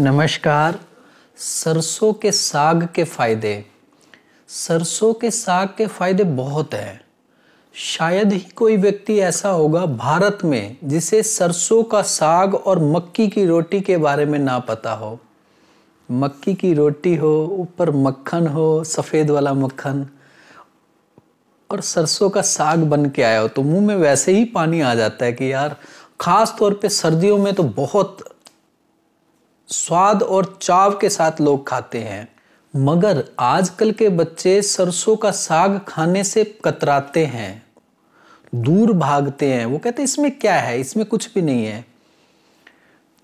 नमस्कार। सरसों के साग के फायदे। सरसों के साग के फायदे बहुत हैं। शायद ही कोई व्यक्ति ऐसा होगा भारत में जिसे सरसों का साग और मक्की की रोटी के बारे में ना पता हो। मक्की की रोटी हो, ऊपर मक्खन हो, सफ़ेद वाला मक्खन, और सरसों का साग बन के आया हो तो मुंह में वैसे ही पानी आ जाता है कि यार, खास तौर पे सर्दियों में तो बहुत स्वाद और चाव के साथ लोग खाते हैं। मगर आजकल के बच्चे सरसों का साग खाने से कतराते हैं, दूर भागते हैं। वो कहते हैं इसमें क्या है, इसमें कुछ भी नहीं है।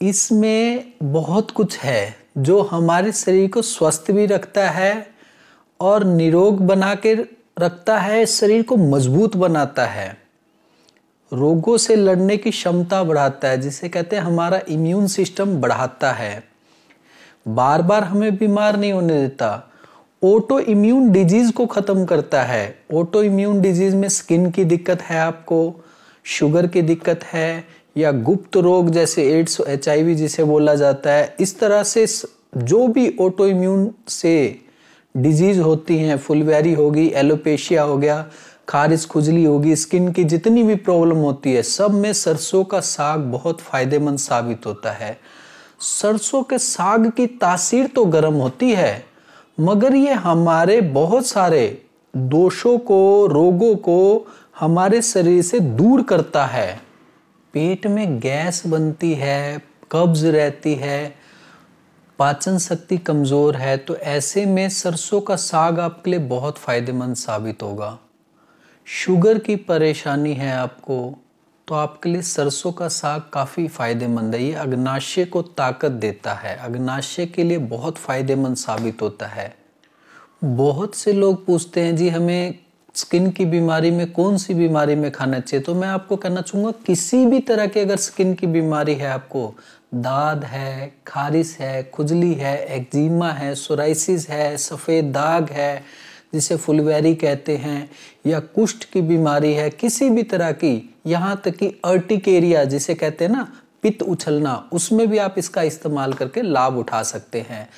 इसमें बहुत कुछ है जो हमारे शरीर को स्वस्थ भी रखता है और निरोग बना के रखता है, शरीर को मजबूत बनाता है, रोगों से लड़ने की क्षमता बढ़ाता है, जिसे कहते हैं हमारा इम्यून सिस्टम बढ़ाता है, बार बार हमें बीमार नहीं होने देता, ऑटो इम्यून डिजीज को खत्म करता है। ऑटो इम्यून डिजीज में स्किन की दिक्कत है, आपको शुगर की दिक्कत है, या गुप्त रोग जैसे एड्स, HIV जिसे बोला जाता है, इस तरह से जो भी ऑटो इम्यून से डिजीज होती हैं, फुलवैरी होगी, एलोपेशिया हो गया, खारिज खुजली होगी, स्किन की जितनी भी प्रॉब्लम होती है, सब में सरसों का साग बहुत फायदेमंद साबित होता है। सरसों के साग की तासीर तो गर्म होती है, मगर ये हमारे बहुत सारे दोषों को, रोगों को हमारे शरीर से दूर करता है। पेट में गैस बनती है, कब्ज रहती है, पाचन शक्ति कमजोर है, तो ऐसे में सरसों का साग आपके लिए बहुत फायदेमंद साबित होगा। शुगर की परेशानी है आपको, तो आपके लिए सरसों का साग काफ़ी फायदेमंद है। ये अग्नाशय को ताकत देता है, अग्नाशय के लिए बहुत फायदेमंद साबित होता है। बहुत से लोग पूछते हैं जी हमें स्किन की बीमारी में कौन सी बीमारी में खाना चाहिए, तो मैं आपको कहना चाहूँगा किसी भी तरह की अगर स्किन की बीमारी है, आपको दाद है, खारिश है, खुजली है, एक्जिमा है, सोराइसिस है, सफ़ेद दाग है जिसे फुलवैरी कहते हैं, या कुष्ठ की बीमारी है, किसी भी तरह की, यहाँ तक कि अर्टिकेरिया जिसे कहते हैं ना, पित्त उछलना, उसमें भी आप इसका इस्तेमाल करके लाभ उठा सकते हैं।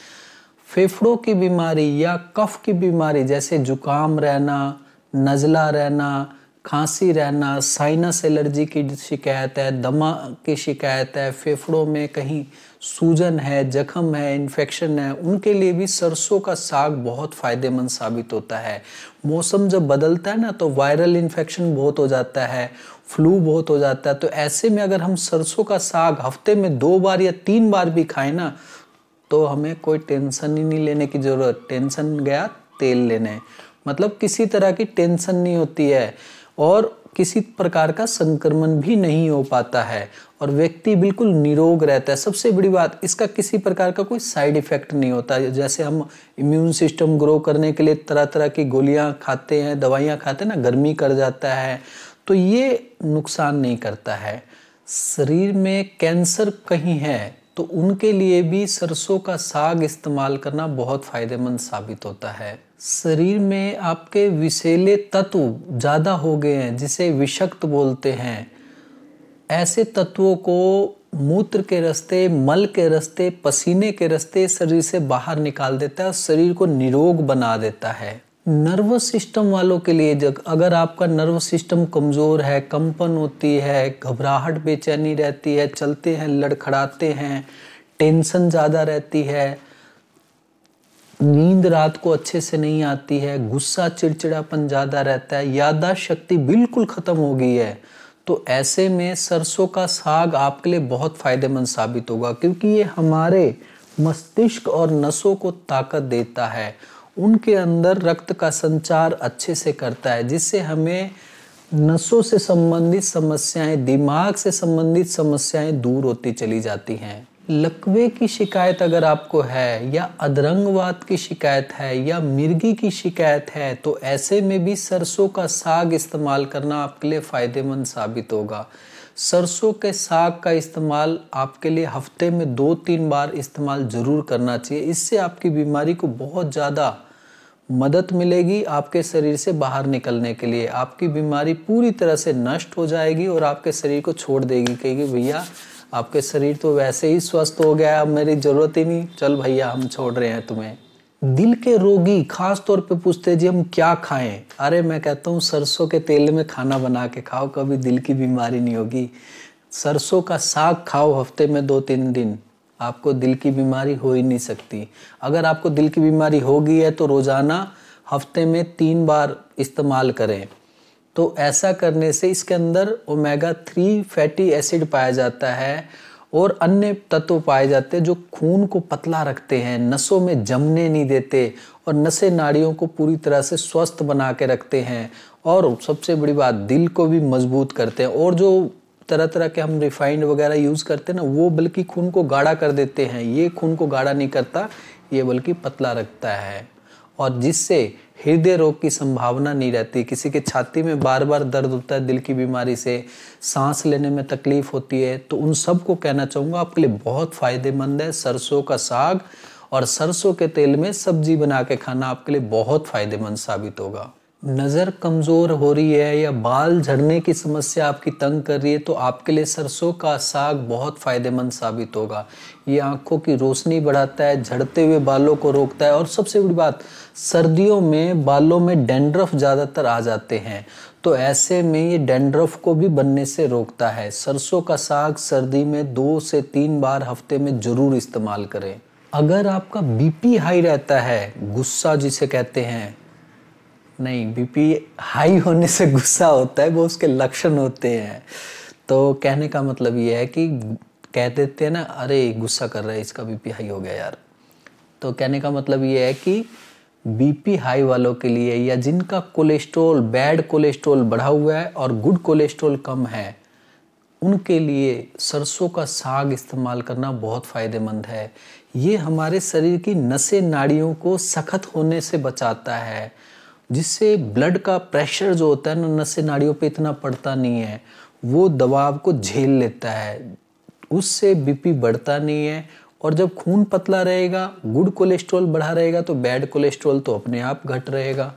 फेफड़ों की बीमारी या कफ की बीमारी जैसे जुकाम रहना, नज़ला रहना, खांसी रहना, साइनस एलर्जी की शिकायत है, दमा की शिकायत है, फेफड़ों में कहीं सूजन है, जख्म है, इन्फेक्शन है, उनके लिए भी सरसों का साग बहुत फायदेमंद साबित होता है। मौसम जब बदलता है ना, तो वायरल इन्फेक्शन बहुत हो जाता है, फ्लू बहुत हो जाता है, तो ऐसे में अगर हम सरसों का साग हफ्ते में 2 बार या 3 बार भी खाएं ना, तो हमें कोई टेंशन ही नहीं लेने की ज़रूरत। टेंशन गया तेल लेने, मतलब किसी तरह की टेंशन नहीं होती है और किसी प्रकार का संक्रमण भी नहीं हो पाता है और व्यक्ति बिल्कुल निरोग रहता है। सबसे बड़ी बात, इसका किसी प्रकार का कोई साइड इफेक्ट नहीं होता। जैसे हम इम्यून सिस्टम ग्रो करने के लिए तरह तरह की गोलियां खाते हैं, दवाइयां खाते हैं ना, गर्मी कर जाता है, तो ये नुकसान नहीं करता है। शरीर में कैंसर कहीं है तो उनके लिए भी सरसों का साग इस्तेमाल करना बहुत फायदेमंद साबित होता है। शरीर में आपके विषैले तत्व ज़्यादा हो गए हैं जिसे विषक्त बोलते हैं, ऐसे तत्वों को मूत्र के रास्ते, मल के रास्ते, पसीने के रास्ते शरीर से बाहर निकाल देता है और शरीर को निरोग बना देता है। नर्वस सिस्टम वालों के लिए, अगर आपका नर्वस सिस्टम कमज़ोर है, कंपन होती है, घबराहट, बेचैनी रहती है, चलते हैं लड़खड़ाते हैं, टेंशन ज़्यादा रहती है, नींद रात को अच्छे से नहीं आती है, गुस्सा, चिड़चिड़ापन ज़्यादा रहता है, याददाश्त शक्ति बिल्कुल ख़त्म हो गई है, तो ऐसे में सरसों का साग आपके लिए बहुत फायदेमंद साबित होगा, क्योंकि ये हमारे मस्तिष्क और नसों को ताकत देता है, उनके अंदर रक्त का संचार अच्छे से करता है, जिससे हमें नसों से संबंधित समस्याएं, दिमाग से संबंधित समस्याएं दूर होती चली जाती हैं। लकवे की शिकायत अगर आपको है, या अधरंगवात की शिकायत है, या मिर्गी की शिकायत है, तो ऐसे में भी सरसों का साग इस्तेमाल करना आपके लिए फायदेमंद साबित होगा। सरसों के साग का इस्तेमाल आपके लिए हफ्ते में 2-3 बार इस्तेमाल जरूर करना चाहिए। इससे आपकी बीमारी को बहुत ज़्यादा मदद मिलेगी आपके शरीर से बाहर निकलने के लिए। आपकी बीमारी पूरी तरह से नष्ट हो जाएगी और आपके शरीर को छोड़ देगी, कहेगी भैया आपके शरीर तो वैसे ही स्वस्थ हो गया, अब मेरी ज़रूरत ही नहीं, चल भैया हम छोड़ रहे हैं तुम्हें। दिल के रोगी खास तौर पे पूछते हैं जी हम क्या खाएं। अरे मैं कहता हूँ सरसों के तेल में खाना बना के खाओ, कभी दिल की बीमारी नहीं होगी। सरसों का साग खाओ हफ्ते में 2-3 दिन, आपको दिल की बीमारी हो ही नहीं सकती। अगर आपको दिल की बीमारी हो गई है तो रोज़ाना हफ्ते में 3 बार इस्तेमाल करें। तो ऐसा करने से इसके अंदर ओमेगा 3 फैटी एसिड पाया जाता है और अन्य तत्व पाए जाते हैं जो खून को पतला रखते हैं, नसों में जमने नहीं देते और नसें नाड़ियों को पूरी तरह से स्वस्थ बना के रखते हैं। और सबसे बड़ी बात, दिल को भी मजबूत करते हैं। और जो तरह तरह के हम रिफाइंड वगैरह यूज़ करते हैं ना, वो बल्कि खून को गाढ़ा कर देते हैं। ये खून को गाढ़ा नहीं करता, ये बल्कि पतला रखता है, और जिससे हृदय रोग की संभावना नहीं रहती। किसी के छाती में बार बार दर्द होता है दिल की बीमारी से, सांस लेने में तकलीफ होती है, तो उन सब को कहना चाहूँगा आपके लिए बहुत फ़ायदेमंद है सरसों का साग। और सरसों के तेल में सब्जी बना के खाना आपके लिए बहुत फ़ायदेमंद साबित होगा। नज़र कमज़ोर हो रही है या बाल झड़ने की समस्या आपकी तंग कर रही है तो आपके लिए सरसों का साग बहुत फ़ायदेमंद साबित होगा। ये आंखों की रोशनी बढ़ाता है, झड़ते हुए बालों को रोकता है, और सबसे बड़ी बात, सर्दियों में बालों में डैंड्रफ ज़्यादातर आ जाते हैं, तो ऐसे में ये डैंड्रफ को भी बनने से रोकता है। सरसों का साग सर्दी में 2 से 3 बार हफ्ते में ज़रूर इस्तेमाल करें। अगर आपका बीपी हाई रहता है, गुस्सा जिसे कहते हैं, नहीं, बीपी हाई होने से गुस्सा होता है, वो उसके लक्षण होते हैं। तो कहने का मतलब ये है कि कह देते हैं ना, अरे गुस्सा कर रहा है, इसका बीपी हाई हो गया यार। तो कहने का मतलब ये है कि बीपी हाई वालों के लिए, या जिनका कोलेस्ट्रॉल, बैड कोलेस्ट्रॉल बढ़ा हुआ है और गुड कोलेस्ट्रॉल कम है, उनके लिए सरसों का साग इस्तेमाल करना बहुत फ़ायदेमंद है। ये हमारे शरीर की नसें नाड़ियों को सख्त होने से बचाता है, जिससे ब्लड का प्रेशर जो होता है ना, नसें नाड़ियों पे इतना पड़ता नहीं है, वो दबाव को झेल लेता है, उससे बीपी बढ़ता नहीं है। और जब खून पतला रहेगा, गुड कोलेस्ट्रॉल बढ़ा रहेगा, तो बैड कोलेस्ट्रॉल तो अपने आप घट रहेगा।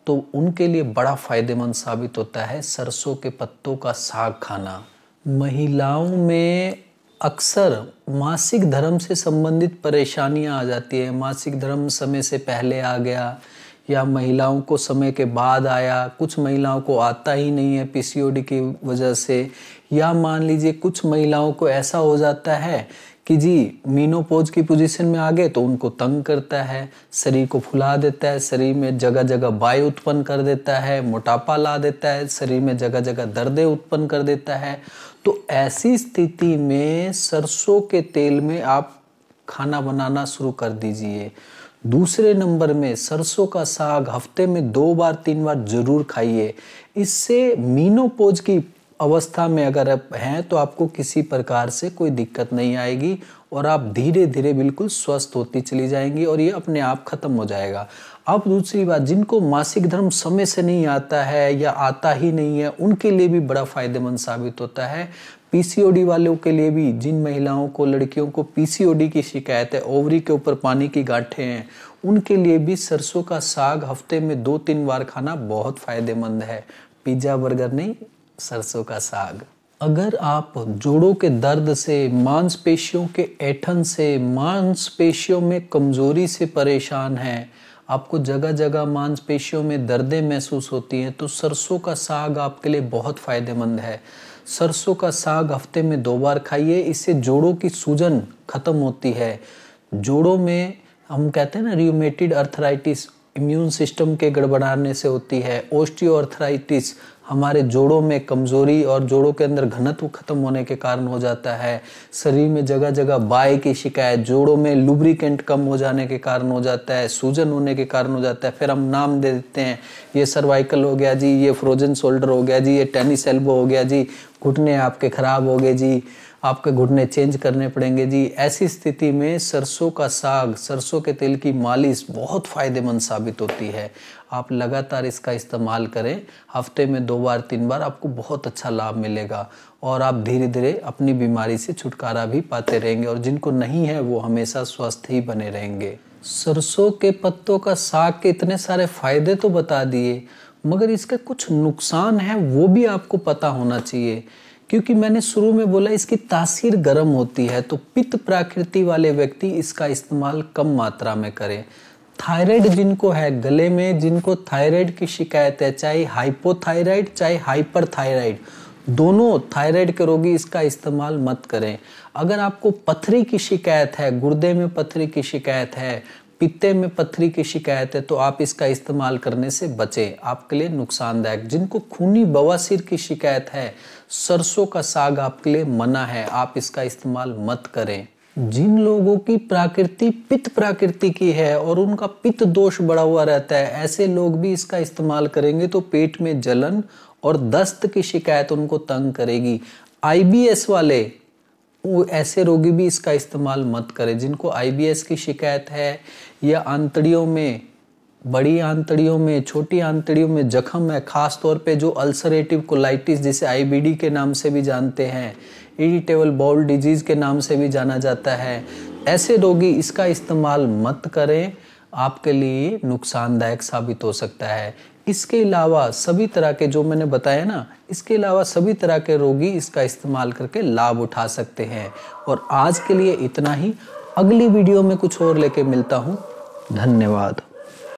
तो उनके लिए बड़ा फ़ायदेमंद साबित होता है सरसों के पत्तों का साग खाना। महिलाओं में अक्सर मासिक धर्म से संबंधित परेशानियां आ जाती है। मासिक धर्म समय से पहले आ गया या महिलाओं को समय के बाद आया, कुछ महिलाओं को आता ही नहीं है पीसीओडी की वजह से, या मान लीजिए कुछ महिलाओं को ऐसा हो जाता है कि जी मीनोपोज की पोजीशन में आ गए तो उनको तंग करता है, शरीर को फुला देता है, शरीर में जगह जगह बाय उत्पन्न कर देता है, मोटापा ला देता है, शरीर में जगह जगह दर्दें उत्पन्न कर देता है। तो ऐसी स्थिति में सरसों के तेल में आप खाना बनाना शुरू कर दीजिए। दूसरे नंबर में सरसों का साग हफ्ते में 2 बार 3 बार जरूर खाइए। इससे मीनोपोज की अवस्था में अगर आप हैं तो आपको किसी प्रकार से कोई दिक्कत नहीं आएगी और आप धीरे धीरे बिल्कुल स्वस्थ होती चली जाएंगी और ये अपने आप खत्म हो जाएगा। अब दूसरी बात, जिनको मासिक धर्म समय से नहीं आता है या आता ही नहीं है, उनके लिए भी बड़ा फायदेमंद साबित होता है। पीसीओडी वालों के लिए भी, जिन महिलाओं को, लड़कियों को पीसीओडी की शिकायत है, ओवरी के ऊपर पानी की गांठें हैं, उनके लिए भी सरसों का साग हफ्ते में 2-3 बार खाना बहुत फायदेमंद है। पिज्जा बर्गर नहीं, सरसों का साग। अगर आप जोड़ों के दर्द से, मांसपेशियों के ऐंठन से, मांसपेशियों में कमजोरी से परेशान हैं, आपको जगह जगह मांसपेशियों में दर्दें महसूस होती हैं, तो सरसों का साग आपके लिए बहुत फायदेमंद है। सरसों का साग हफ्ते में 2 बार खाइए, इससे जोड़ों की सूजन खत्म होती है। जोड़ों में हम कहते हैं ना रियूमेटिड अर्थराइटिस, इम्यून सिस्टम के गड़बड़ाने से होती है। ओस्टियोआर्थराइटिस हमारे जोड़ों में कमजोरी और जोड़ों के अंदर घनत्व खत्म होने के कारण हो जाता है। शरीर में जगह जगह बाय की शिकायत, जोड़ों में लुब्रिकेंट कम हो जाने के कारण हो जाता है, सूजन होने के कारण हो जाता है। फिर हम नाम दे देते हैं, ये सर्वाइकल हो गया जी, ये फ्रोजन शोल्डर हो गया जी, ये टेनिस एल्बो हो गया जी, घुटने आपके खराब हो गए जी, आपके घुटने चेंज करने पड़ेंगे जी। ऐसी स्थिति में सरसों का साग, सरसों के तेल की मालिश बहुत फायदेमंद साबित होती है। आप लगातार इसका इस्तेमाल करें, हफ्ते में 2 बार 3 बार, आपको बहुत अच्छा लाभ मिलेगा और आप धीरे धीरे अपनी बीमारी से छुटकारा भी पाते रहेंगे, और जिनको नहीं है वो हमेशा स्वस्थ ही बने रहेंगे। सरसों के पत्तों का साग के इतने सारे फायदे तो बता दिए, मगर इसके कुछ नुकसान हैं वो भी आपको पता होना चाहिए क्योंकि मैंने शुरू में बोला इसकी तासीर गर्म होती है, तो पित्त प्रकृति वाले व्यक्ति इसका इस्तेमाल कम मात्रा में करें। थायराइड जिनको है, गले में जिनको थायराइड की शिकायत है, चाहे हाइपोथायराइड चाहे हाइपरथायराइड, दोनों थायराइड के रोगी इसका इस्तेमाल मत करें। अगर आपको पथरी की शिकायत है, गुर्दे में पथरी की शिकायत है, पित्ते में पथरी की शिकायत है, तो आप इसका इस्तेमाल करने से बचें, आपके लिए नुकसानदायक। जिनको खूनी बवासीर की शिकायत है, सरसों का साग आपके लिए मना है, आप इसका इस्तेमाल मत करें। जिन लोगों की प्रकृति पित्त प्रकृति की है और उनका पित्त दोष बढ़ा हुआ रहता है, ऐसे लोग भी इसका इस्तेमाल करेंगे तो पेट में जलन और दस्त की शिकायत उनको तंग करेगी। आईबीएस वाले, वो ऐसे रोगी भी इसका इस्तेमाल मत करें। जिनको आईबीएस की शिकायत है या आंतड़ियों में, बड़ी आंतड़ियों में, छोटी आंतड़ियों में जख्म है, खास तौर पे जो अल्सरेटिव कोलाइटिस जिसे आईबीडी के नाम से भी जानते हैं, इरिटेबल बाउल डिजीज के नाम से भी जाना जाता है, ऐसे रोगी इसका इस्तेमाल मत करें, आपके लिए नुकसानदायक साबित हो सकता है। इसके अलावा सभी तरह के जो मैंने बताया ना, इसके अलावा सभी तरह के रोगी इसका इस्तेमाल करके लाभ उठा सकते हैं। और आज के लिए इतना ही, अगली वीडियो में कुछ और लेके मिलता हूँ। धन्यवाद।